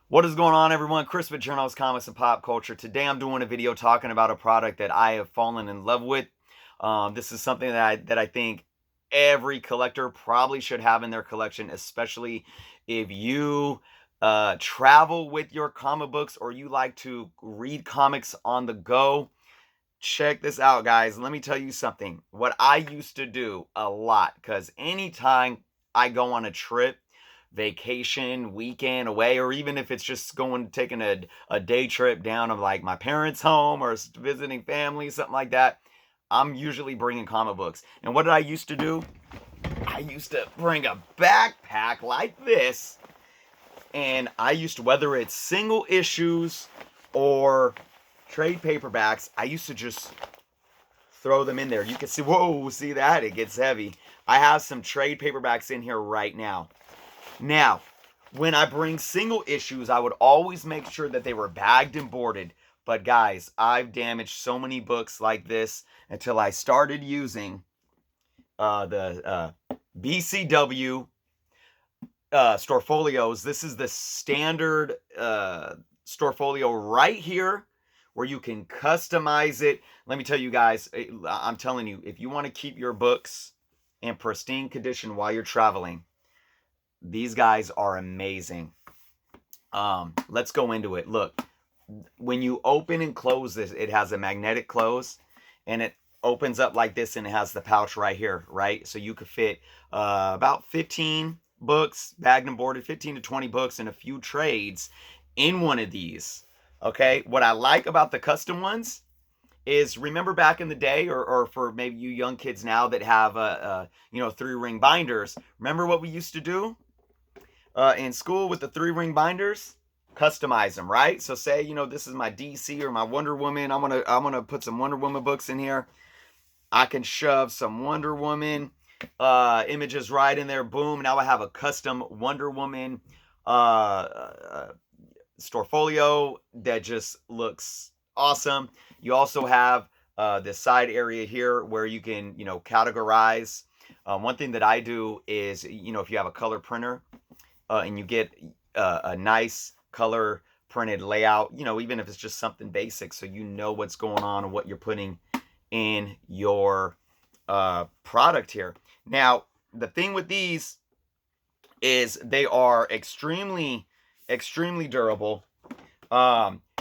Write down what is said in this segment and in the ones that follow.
What is going on, everyone? Chris with Journals, Comics, and Pop Culture. Today I'm doing a video talking about a product that I have fallen in love with. This is something that I think every collector probably should have in their collection, especially if you travel with your comic books or you like to read comics on the go. Check this out, guys. Let me tell you something. What I used to do a lot, because anytime I go on a trip, vacation, weekend away, or even if it's just going taking a day trip down of like my parents' home or visiting family, something like that, I'm usually bringing comic books. And what did I used to do? I used to bring a backpack like this, and I used to, whether it's single issues or trade paperbacks, I used to just throw them in there. You can see, whoa, see that? It gets heavy. I have some trade paperbacks in here right now. Now, when I bring single issues, I would always make sure that they were bagged and boarded. But guys, I've damaged so many books like this until I started using the BCW Stor-Folios. This is the standard Storfolio right here, where you can customize it. Let me tell you guys, I'm telling you, if you want to keep your books in pristine condition while you're traveling, these guys are amazing. Let's go into it. Look, when you open and close this, it has a magnetic close, and it opens up like this, and it has the pouch right here, right? So you could fit about 15 books, bagged and boarded, 15 to 20 books, and a few trades in one of these. Okay, what I like about the custom ones is, remember back in the day, or for maybe you young kids now that have 3-ring binders, remember what we used to do in school with the 3-ring binders? Customize them, right? So say, this is my DC or my Wonder Woman. I'm gonna put some Wonder Woman books in here. I can shove some Wonder Woman images right in there. Boom! Now I have a custom Wonder Woman Storfolio that just looks awesome. You also have this side area here where you can, categorize. One thing that I do is, if you have a color printer and you get a nice color printed layout, even if it's just something basic, so you know what's going on and what you're putting in your product here. Now, the thing with these is they are extremely durable.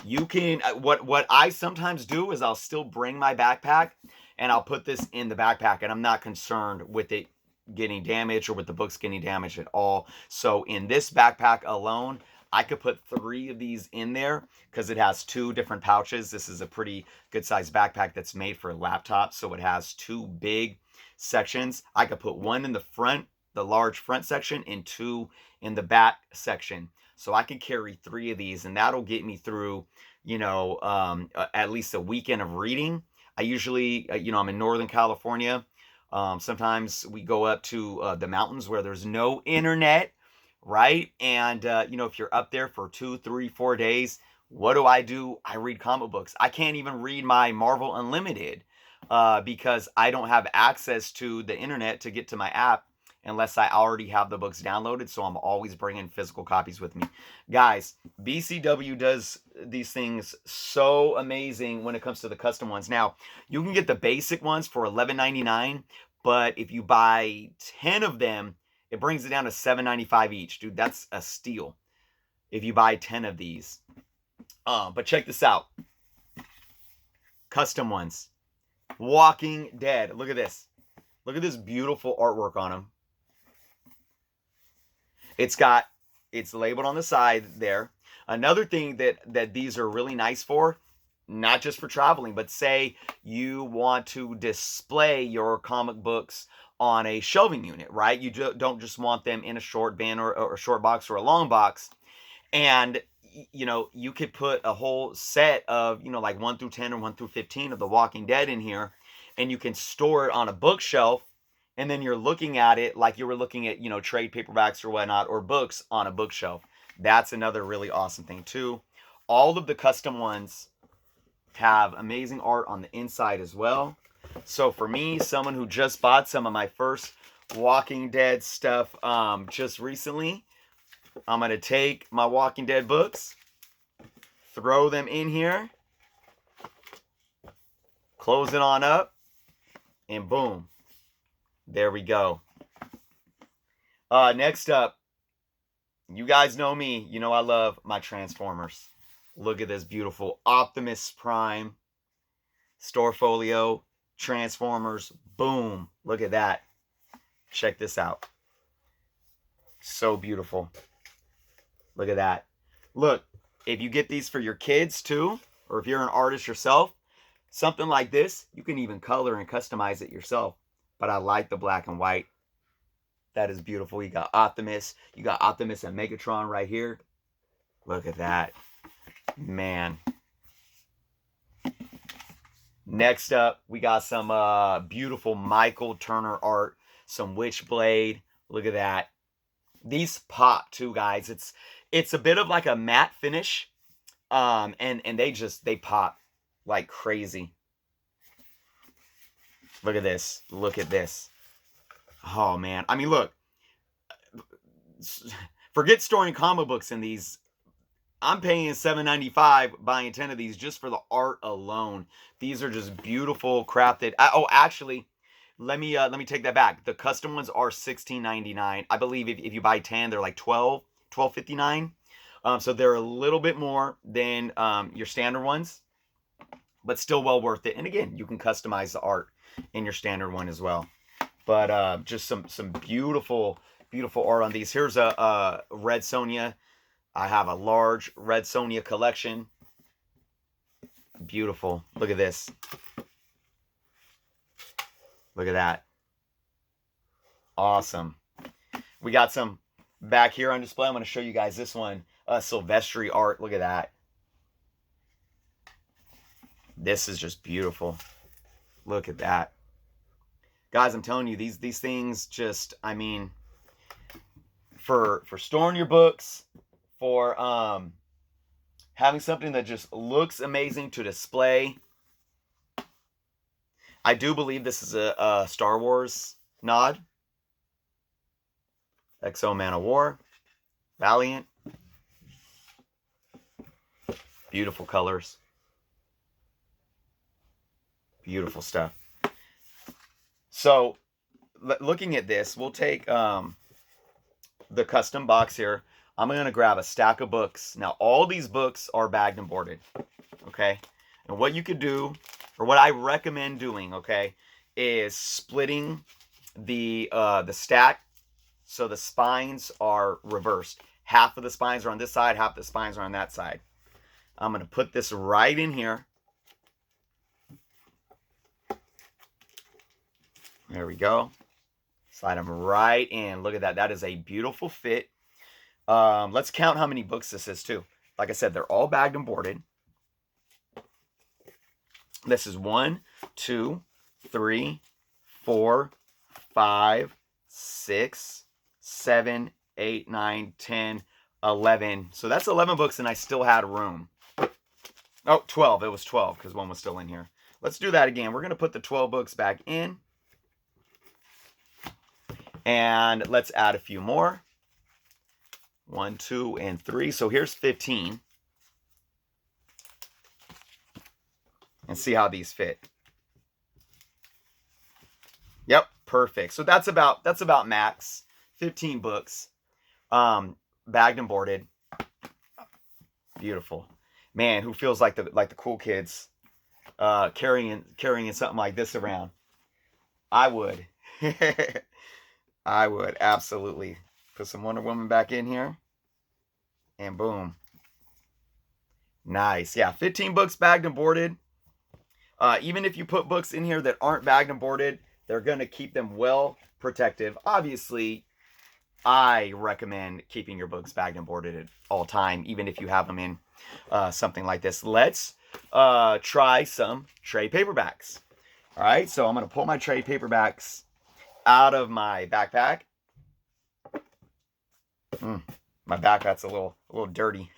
You can, what I sometimes do is I'll still bring my backpack and I'll put this in the backpack, and I'm not concerned with it getting damaged or with the books getting damaged at all. So in this backpack alone, I could put 3 of these in there because it has 2 different pouches. This is a pretty good sized backpack that's made for a laptop, so it has 2 big sections. I could put 1 in the front, the large front section, and 2 in the back section. So I could carry 3 of these, and that'll get me through, at least a weekend of reading. I usually, I'm in Northern California. Sometimes we go up to the mountains where there's no internet, right? And, if you're up there for 2, 3, 4 days, what do? I read comic books. I can't even read my Marvel Unlimited because I don't have access to the internet to get to my app unless I already have the books downloaded. So I'm always bringing physical copies with me. Guys, BCW does these things so amazing when it comes to the custom ones. Now, you can get the basic ones for $11.99, but if you buy 10 of them, it brings it down to $7.95 each. Dude, that's a steal if you buy 10 of these. But check this out. Custom ones. Walking Dead. Look at this. Look at this beautiful artwork on them. It's labeled on the side there. Another thing that these are really nice for, not just for traveling, but say you want to display your comic books on a shelving unit, right? You don't just want them in a short bin or a short box or a long box. And, you could put a whole set of, like 1 through 10 or 1 through 15 of The Walking Dead in here, and you can store it on a bookshelf. And then you're looking at it like you were looking at, trade paperbacks or whatnot, or books on a bookshelf. That's another really awesome thing too. All of the custom ones have amazing art on the inside as well. So for me, someone who just bought some of my first Walking Dead stuff just recently, I'm going to take my Walking Dead books, throw them in here, close it on up, and boom. There we go. Next up, you guys know me. You know I love my Transformers. Look at this beautiful Optimus Prime Storfolio Transformers. Boom. Look at that. Check this out. So beautiful. Look at that. Look, if you get these for your kids too, or if you're an artist yourself, something like this, you can even color and customize it yourself. But I like the black and white. That is beautiful. You got Optimus. You got Optimus and Megatron right here. Look at that. Man. Next up, we got some beautiful Michael Turner art. Some Witchblade. Look at that. These pop too, guys. It's a bit of like a matte finish. And they pop like crazy. Look at this. Look at this. Oh, man. I mean, look. Forget storing comic books in these. I'm paying $7.95 buying 10 of these just for the art alone. These are just beautiful, crafted. Oh, actually, let me take that back. The custom ones are $16.99. I believe if you buy 10, they're like $12.59. So they're a little bit more than your standard ones, but still well worth it. And again, you can customize the art in your standard one as well. But just some beautiful, beautiful art on these. Here's a Red Sonja. I have a large Red Sonja collection. Beautiful. Look at this. Look at that. Awesome. We got some back here on display. I'm going to show you guys this one. Silvestri art. Look at that. This is just beautiful. Look at that. Guys, I'm telling you, these things just, I mean, for storing your books, for having something that just looks amazing to display. I do believe this is a Star Wars nod. XO Man of War. Valiant. Beautiful colors. Beautiful stuff. So, looking at this, we'll take the custom box here. I'm going to grab a stack of books. Now, all these books are bagged and boarded, okay? And what you could do, or what I recommend doing, okay, is splitting the stack so the spines are reversed. Half of the spines are on this side, half the spines are on that side. I'm going to put this right in here. There we go. Slide them right in. Look at that. That is a beautiful fit. Let's count how many books this is too. Like I said, they're all bagged and boarded. This is 1, 2, 3, 4, 5, 6, 7, 8, 9, 10, 11. So that's 11 books and I still had room. Oh, 12. It was 12 because one was still in here. Let's do that again. We're going to put the 12 books back in. And let's add a few more. 1, 2, and 3. So here's 15. And see how these fit. Yep, perfect. So that's about max. 15 books. Bagged and boarded. Beautiful. Man, who feels like the cool kids carrying something like this around? I would. I would, absolutely. Put some Wonder Woman back in here. And boom. Nice. Yeah, 15 books bagged and boarded. Even if you put books in here that aren't bagged and boarded, they're going to keep them well protective. Obviously, I recommend keeping your books bagged and boarded at all time, even if you have them in something like this. Let's try some trade paperbacks. All right, so I'm going to pull my trade paperbacks out of my backpack. My backpack's a little dirty.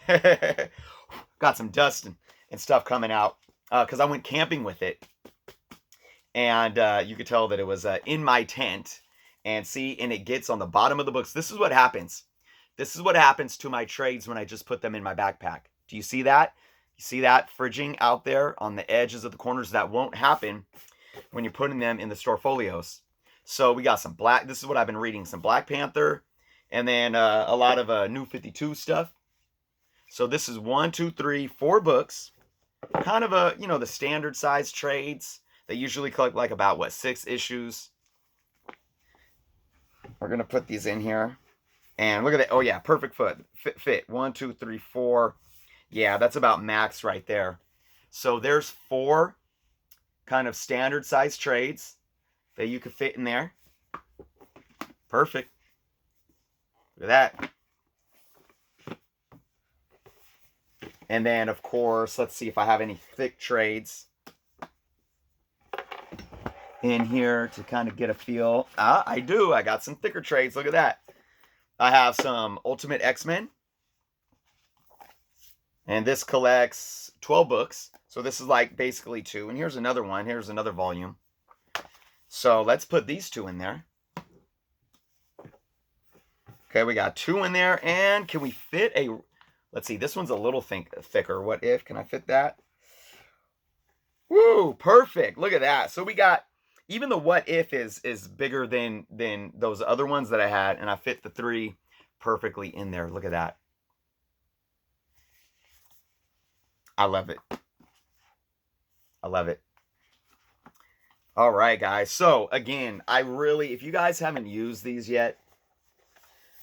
Got some dust and stuff coming out because I went camping with it. And you could tell that it was in my tent. And see, and it gets on the bottom of the books. This is what happens. This is what happens to my trades when I just put them in my backpack. Do you see that? You see that fridging out there on the edges of the corners? That won't happen when you're putting them in the Storfolios. So we got some black, this is what I've been reading, some Black Panther, and then a lot of New 52 stuff. So this is 1, 2, 3, 4 books, kind of a, you know, the standard size trades. They usually collect like about, what, 6 issues. We're going to put these in here. And look at that. Oh, yeah, perfect fit. 1, 2, 3, 4. Yeah, that's about max right there. So there's 4 kind of standard size trades that you could fit in there. Perfect. Look at that. And then, of course, let's see if I have any thick trades in here to kind of get a feel. I do. I got some thicker trades. Look at that. I have some Ultimate X-Men. And this collects 12 books. So this is like basically 2. And here's another one. Here's another volume. So let's put these 2 in there. Okay, we got 2 in there. And can we fit a... Let's see, this one's a little thicker. What if? Can I fit that? Woo, perfect. Look at that. So we got, even the what if is bigger than those other ones that I had, and I fit the 3 perfectly in there. Look at that. I love it. I love it. All right, guys. So again, if you guys haven't used these yet,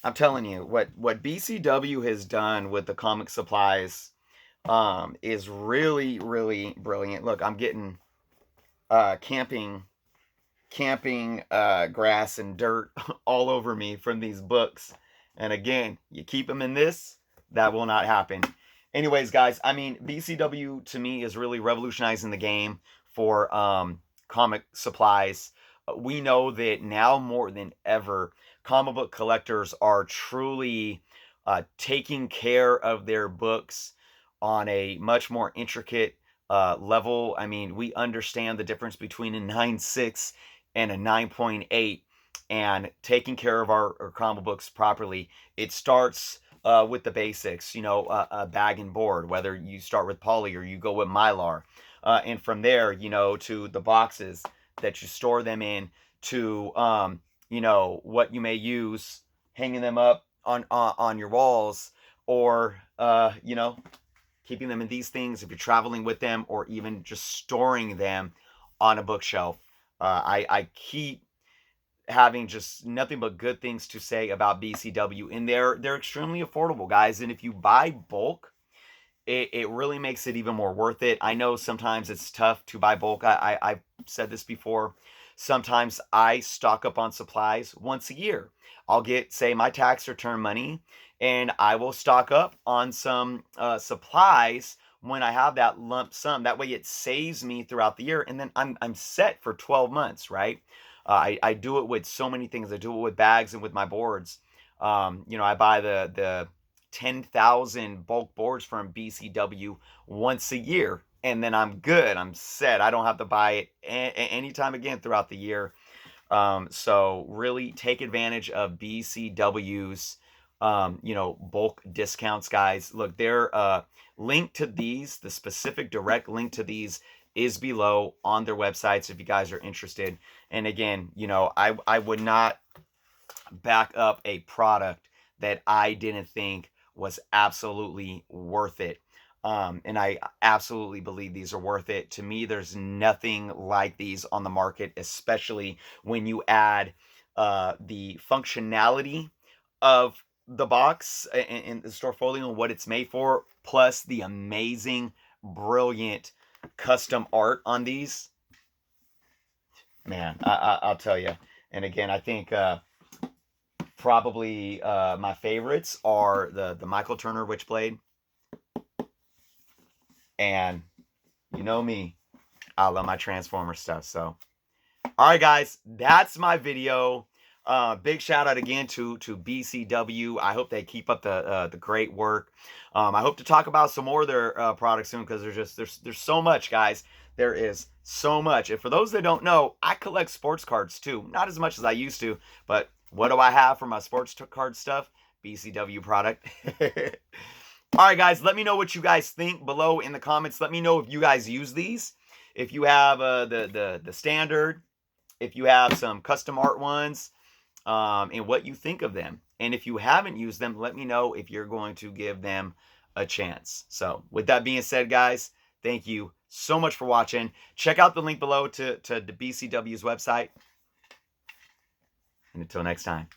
I'm telling you, what BCW has done with the comic supplies is really, really brilliant. Look, I'm getting camping grass and dirt all over me from these books. And again, you keep them in this, that will not happen. Anyways, guys, I mean, BCW to me is really revolutionizing the game for comic supplies. We know that now more than ever, comic book collectors are truly taking care of their books on a much more intricate level. I mean, we understand the difference between a 9.6 and a 9.8, and taking care of our comic books properly. It starts with the basics, you know, a bag and board, whether you start with poly or you go with Mylar. And from there, you know, to the boxes that you store them in, to you know, what you may use, hanging them up on your walls, or you know, keeping them in these things if you're traveling with them, or even just storing them on a bookshelf. I keep having just nothing but good things to say about BCW, and they're extremely affordable, guys. And if you buy bulk, it really makes it even more worth it. I know sometimes it's tough to buy bulk. I've said this before. Sometimes I stock up on supplies once a year. I'll get, say, my tax return money, and I will stock up on some supplies when I have that lump sum. That way it saves me throughout the year, and then I'm set for 12 months, right? I do it with so many things. I do it with bags and with my boards. You know, I buy the 10,000 bulk boards from BCW once a year, and then I'm good. I'm set. I don't have to buy it anytime again throughout the year. So really take advantage of BCW's, you know, bulk discounts, guys. Look, their link to these, the specific direct link to these, is below on their websites if you guys are interested. And again, you know, I would not back up a product that I didn't think was absolutely worth it. And I absolutely believe these are worth it. To me, there's nothing like these on the market, especially when you add the functionality of the box and the Storfolio and what it's made for, plus the amazing, brilliant custom art on these. Man, I'll tell you. And again, I think probably my favorites are the Michael Turner Witchblade. And you know me, I love my Transformer stuff. So, all right, guys, that's my video. Big shout out again to BCW. I hope they keep up the great work. I hope to talk about some more of their products soon, because there's so much, guys. There is so much. And for those that don't know, I collect sports cards too. Not as much as I used to, but what do I have for my sports card stuff? BCW product. All right, guys, let me know what you guys think below in the comments. Let me know if you guys use these. If you have the standard, if you have some custom art ones, and what you think of them. And if you haven't used them, let me know if you're going to give them a chance. So with that being said, guys, thank you so much for watching. Check out the link below to the BCW's website. And until next time.